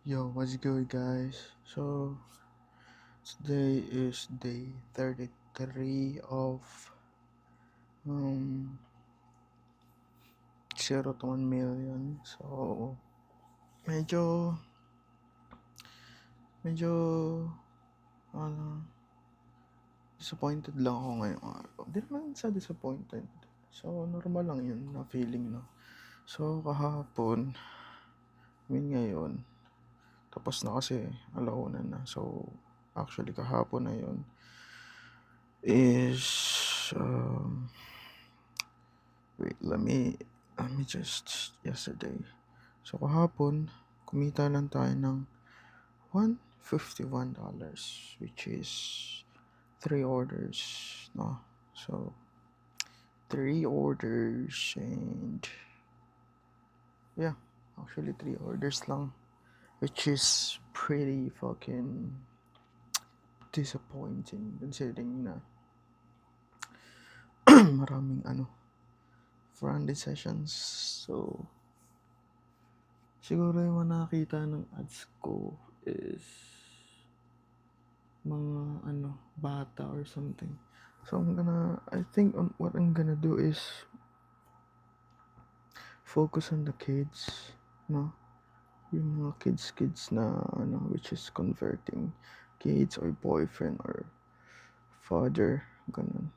Yo, what's good, guys? So, today is day 33 of um 0 to 1 million. So, medyo medyo ano, disappointed lang ako ngayong araw. Di naman sa disappointed. So, normal lang yun na feeling, no? So, kahapon, ngayon, tapos na kasi, alauna na. So, actually, kahapon na yun is wait, let me just yesterday. So kahapon, kumita lang tayo ng $151, which is 3 orders, no? So 3 orders and yeah, actually 3 orders lang, which is pretty fucking disappointing considering na maraming friendly sessions. So siguro yung nakita ng ads ko is mga bata or something. So I think what I'm gonna do is focus on the kids, no? Yung mga kids na which is converting kids or boyfriend or father, ganun.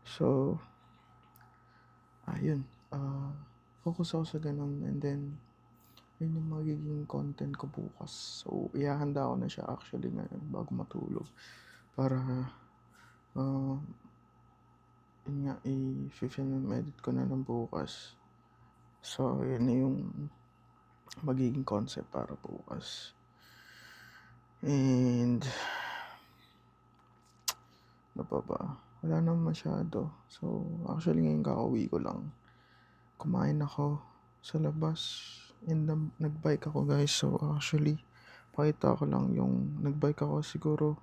So, ayun, focus ako sa ganun and then yun yung magiging content ko bukas. So, ihahanda ko na siya actually ngayon bago matulog para yun nga, i-film edit ko na ng bukas. So, yun na yung magiging concept para bukas. And, ano pa ba? Wala naman masyado. So, actually ngayon kakauwi ko lang. Kumain ako sa labas. And nagbike ako, guys. So, actually, pakita ko lang yung nagbike ako siguro.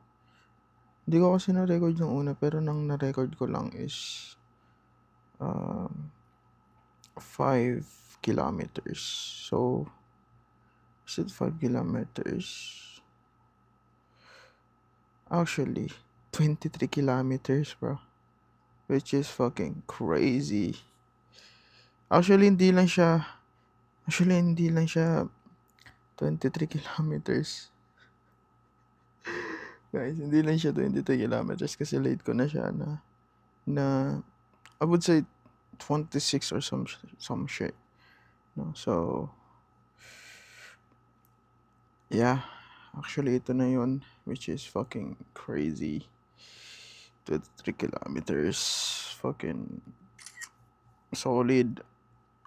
Hindi ko kasi na-record yung una, pero nang na-record ko lang is 5 kilometers. So, is it 5 kilometers? Actually, 23 kilometers, bro. Which is fucking crazy. Actually, hindi lang siya 23 kilometers. Guys, hindi lang siya 23 kilometers kasi late ko na siya na I would say 26 or some shit. No? So, yeah. Actually, ito na yun, which is fucking crazy. 23 kilometers. Fucking solid.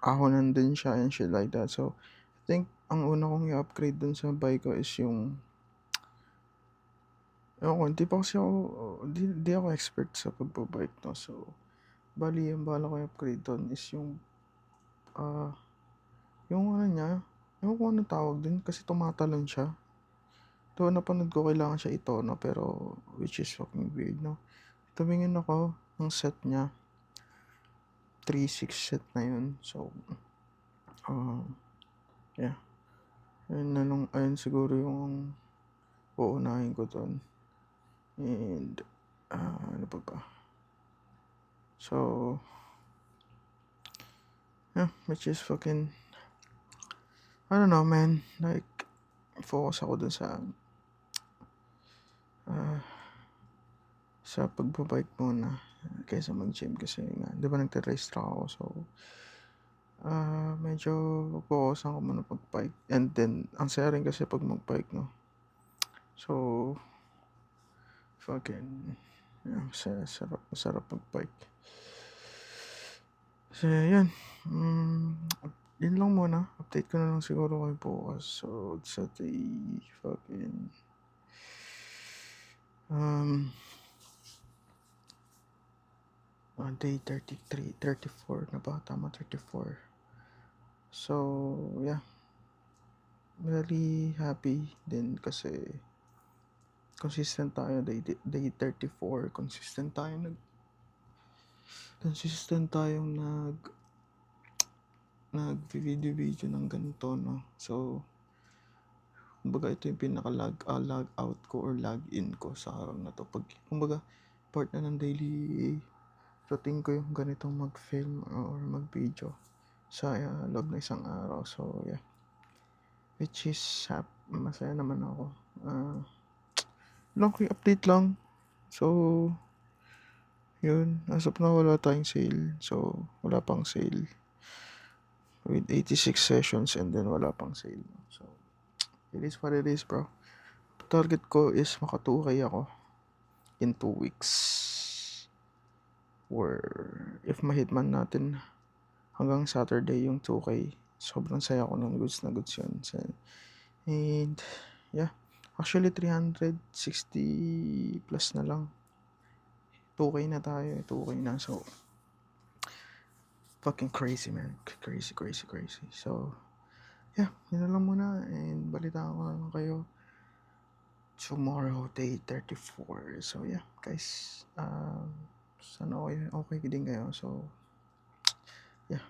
Ahonan din siya and shit like that. So, I think ang una kong i-upgrade dun sa bike ko is yung hindi pa kasi ako, di ako expert sa pagbabike, no? So, bali, yung bala ko i-upgrade dun is yung niya, yung kung ano tawag din, kasi tumatalon siya. Ito, napanood ko, kailangan siya itono, pero, which is fucking weird, no? Tumingin ako ng set niya, 3.6 set na yun. So, yeah. Ayun siguro yung uunahin ko dun. And, ano pa ba? So, yeah, which is fucking, I don't know, man. Like, focus ako dun sa pagbabike muna kaysa mag-gym kasi nga, di ba nagte-race track ako. So, medyo focus ako muna pag-bike. And then, ang saya rin kasi pag mag-bike, no? So, fucking, yeah, sarap mag-bike. So, yan. Yun lang muna. Update ko na lang siguro kayo bukas. So, sa fucking day 33, 34 na ba? Tama, 34. So, yeah. Very happy din kasi consistent tayo day 34. Consistent tayong nag video ng ganito, no? So, Kumbaga ito yung log out ko or log in ko sa araw na to. Kumbaga, part na ng daily routine ko yung ganitong mag-film or mag-video sa loob ng isang araw. So, yeah. Which is, masaya naman ako. Lang quick update lang. So, yun. As of now, wala tayong sale. So, wala pang sale. With 86 sessions and then wala pang sale. So, it is what it is, bro. Target ko is maka 2K ako in 2 weeks. Or if ma-hit man natin hanggang Saturday yung 2K, sobrang saya ko ng goods na goods yun. And yeah, actually 360 plus na lang. 2K na tayo, 2K na. So, fucking crazy, man. Crazy. So, yeah, yun na lang muna. And balitaan ko na lang kayo tomorrow, day 34. So, yeah, guys. Sana okay din kayo. So, yeah.